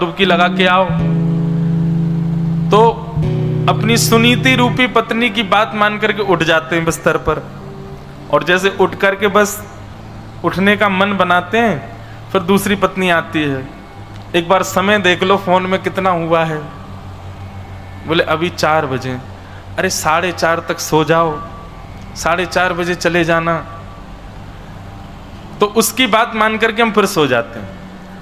डुबकी लगा के आओ। तो अपनी सुनीति रूपी पत्नी की बात मान करके उठ जाते हैं बिस्तर पर, और जैसे उठ करके बस उठने का मन बनाते हैं, फिर दूसरी पत्नी आती है, एक बार समय देख लो फोन में कितना हुआ है। बोले अभी 4 बजे। अरे 4:30 तक सो जाओ, 4:30 बजे चले जाना। तो उसकी बात मान करके हम फिर सो जाते हैं,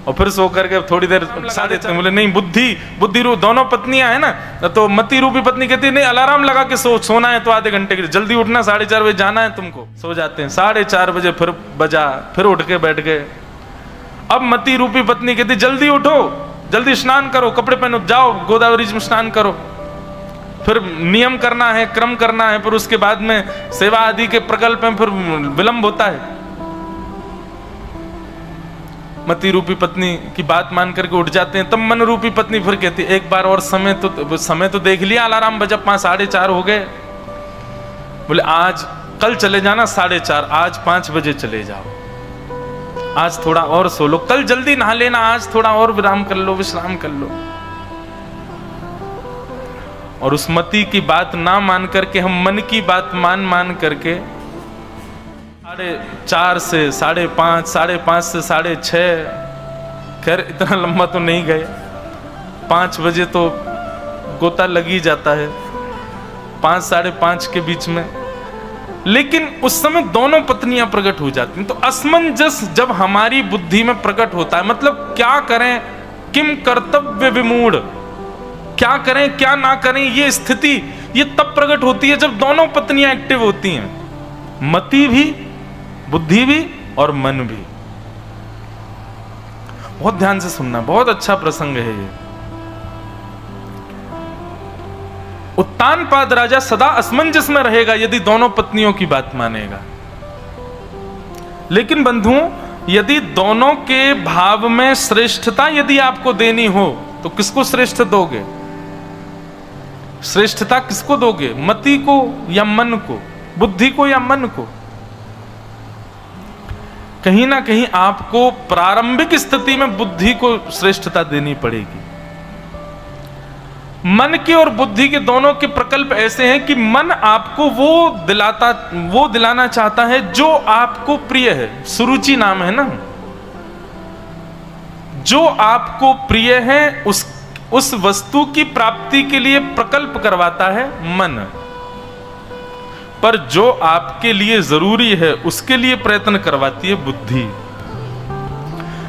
और फिर सो करके थोड़ी देर लगा देते हैं। बोले नहीं, बुद्धि रूप दोनों पत्नियां है ना, तो मति रूपी पत्नी कहती है नहीं अलार्म लगा के सोना है तो आधे घंटे के लिए, जल्दी उठना, 4:30 बजे जाना है तुमको। सो जाते हैं। 4:30 बजे फिर बजा, फिर उठ के बैठ गए। अब मति रूपी पत्नी कहती जल्दी उठो, जल्दी स्नान करो, कपड़े पहनो, जाओ गोदावरी में स्नान करो। फिर नियम करना है, क्रम करना है, फिर उसके बाद में सेवा आदि के प्रकल्प में फिर विलंब होता है। मति रूपी पत्नी की बात मान करके उठ जाते हैं। तब मन रूपी पत्नी फिर कहती है एक बार और समय तो देख लिया, अलार्म बजा 4:30 हो गए। बोले आज कल चले जाना 4:30, आज 5 बजे चले जाओ, आज थोड़ा और सो लो, कल जल्दी नहा लेना, आज थोड़ा और विश्राम कर लो। और उस मति की बात ना मान करके हम मन की बात मान करके 4:30 से 5:30, 5:30 से 6:30, खैर इतना लंबा तो नहीं गए, 5 बजे तो गोता लग ही जाता है, 5, 5:30 के बीच में। लेकिन उस समय दोनों पत्नियां प्रकट हो जाती हैं। तो असमंजस जब हमारी बुद्धि में प्रकट होता है, मतलब क्या करें, किम कर्तव्य विमूढ़, क्या करें क्या ना करें, ये स्थिति ये तब प्रकट होती है जब दोनों पत्नियां एक्टिव होती हैं, मति भी, बुद्धि भी और मन भी। बहुत ध्यान से सुनना, बहुत अच्छा प्रसंग है ये। उत्तानपाद राजा सदा असमंजस में रहेगा यदि दोनों पत्नियों की बात मानेगा। लेकिन बंधुओं, यदि दोनों के भाव में श्रेष्ठता यदि आपको देनी हो तो किसको श्रेष्ठ दोगे? श्रेष्ठता किसको दोगे? मति को या मन को? बुद्धि को या मन को? कहीं ना कहीं आपको प्रारंभिक स्थिति में बुद्धि को श्रेष्ठता देनी पड़ेगी। मन के और बुद्धि के दोनों के प्रकल्प ऐसे हैं कि मन आपको वो दिलाना चाहता है जो आपको प्रिय है। सुरुचि नाम है ना, जो आपको प्रिय है उस वस्तु की प्राप्ति के लिए प्रकल्प करवाता है मन, पर जो आपके लिए जरूरी है उसके लिए प्रयत्न करवाती है बुद्धि।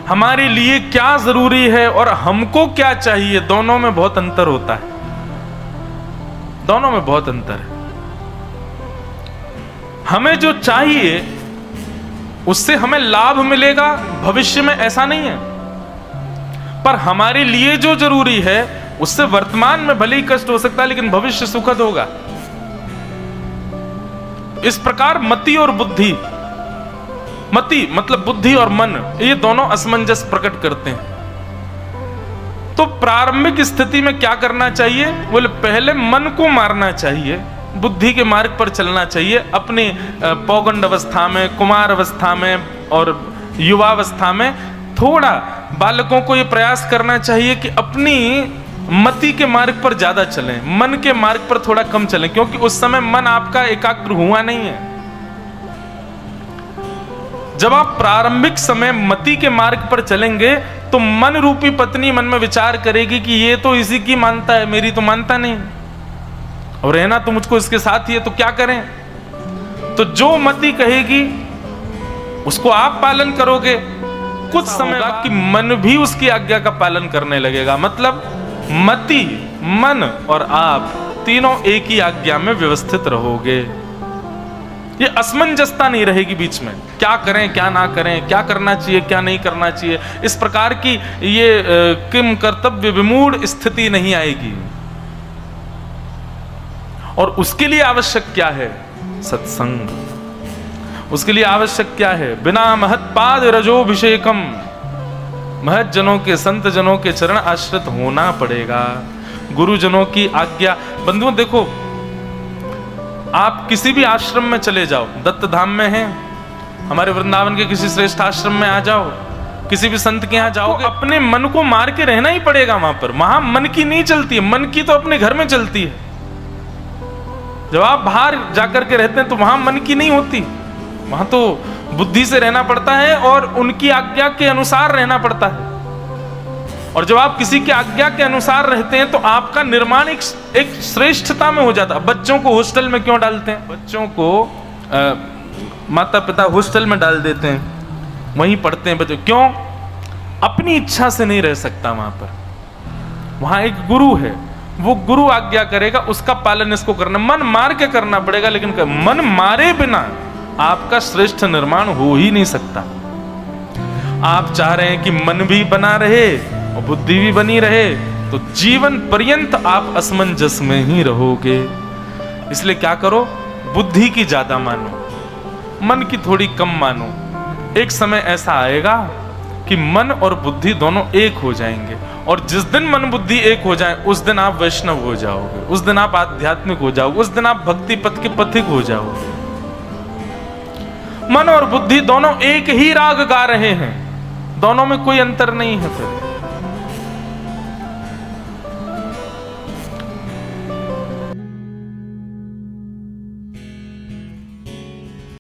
हमारे लिए क्या जरूरी है और हमको क्या चाहिए, दोनों में बहुत अंतर होता है, दोनों में बहुत अंतर है। हमें जो चाहिए उससे हमें लाभ मिलेगा भविष्य में, ऐसा नहीं है, पर हमारे लिए जो जरूरी है उससे वर्तमान में भले ही कष्ट हो सकता है लेकिन भविष्य सुखद होगा। इस प्रकार मति और बुद्धि, मति मतलब बुद्धि और मन, ये दोनों असमंजस प्रकट करते हैं। तो प्रारंभिक स्थिति में क्या करना चाहिए? बोले पहले मन को मारना चाहिए, बुद्धि के मार्ग पर चलना चाहिए। अपने पौगंड अवस्था में, कुमार अवस्था में और युवावस्था में थोड़ा बालकों को यह प्रयास करना चाहिए कि अपनी मति के मार्ग पर ज्यादा चलें, मन के मार्ग पर थोड़ा कम चलें, क्योंकि उस समय मन आपका एकाग्र हुआ नहीं है। जब आप प्रारंभिक समय मति के मार्ग पर चलेंगे तो मन रूपी पत्नी मन में विचार करेगी कि ये तो इसी की मानता है, मेरी तो मानता नहीं, और रहना तो मुझको इसके साथ ही है, तो क्या करें? तो जो मति कहेगी उसको आप पालन करोगे। कुछ समय बाद कि मन भी उसकी आज्ञा का पालन करने लगेगा, मतलब मति, मन और आप तीनों एक ही आज्ञा में व्यवस्थित रहोगे। ये असमंजसता नहीं रहेगी बीच में, क्या करें क्या ना करें, क्या करना चाहिए क्या नहीं करना चाहिए, इस प्रकार की ये किम कर्तव्य विमूढ़ स्थिति नहीं आएगी। और उसके लिए आवश्यक क्या है? सत्संग। उसके लिए आवश्यक क्या है? बिना महत्पाद रजोभिषेकम, महत जनों के, संत जनों के चरण आश्रित होना पड़ेगा, गुरुजनों की आज्ञा। बंधुओं देखो, आप किसी भी आश्रम में चले जाओ, दत्त धाम में हैं, हमारे वृंदावन के किसी श्रेष्ठ आश्रम में आ जाओ, किसी भी संत के यहाँ जाओगे, अपने मन को मार के रहना ही पड़ेगा वहां पर। वहां मन की नहीं चलती है, मन की तो अपने घर में चलती है। जब आप बाहर जाकर के रहते हैं तो वहां मन की नहीं होती, वहां तो बुद्धि से रहना पड़ता है और उनकी आज्ञा के अनुसार रहना पड़ता है। और जब आप किसी की आज्ञा के अनुसार रहते हैं तो आपका निर्माण एक श्रेष्ठता में हो जाता है। बच्चों को हॉस्टल में क्यों डालते हैं? बच्चों को माता पिता हॉस्टल में डाल देते हैं, वहीं पढ़ते हैं बच्चे। क्यों? अपनी इच्छा से नहीं रह सकता वहां पर। वहां एक गुरु है, वो गुरु आज्ञा करेगा, उसका पालन इसको करना, मन मार के करना पड़ेगा। लेकिन मन मारे बिना आपका श्रेष्ठ निर्माण हो ही नहीं सकता। आप चाह रहे हैं कि मन भी बना रहे और बुद्धि भी बनी रहे, तो जीवन पर्यंत आप असमंजस में ही रहोगे। इसलिए क्या करो, बुद्धि की ज्यादा मानो, मन की थोड़ी कम मानो। एक समय ऐसा आएगा कि मन और बुद्धि दोनों एक हो जाएंगे, और जिस दिन मन बुद्धि एक हो जाए उस दिन आप वैष्णव हो जाओगे, उस दिन आप आध्यात्मिक हो जाओगे, उस दिन आप भक्ति पथ के पथिक हो जाओगे। मन और बुद्धि दोनों एक ही राग गा रहे हैं, दोनों में कोई अंतर नहीं है फिर।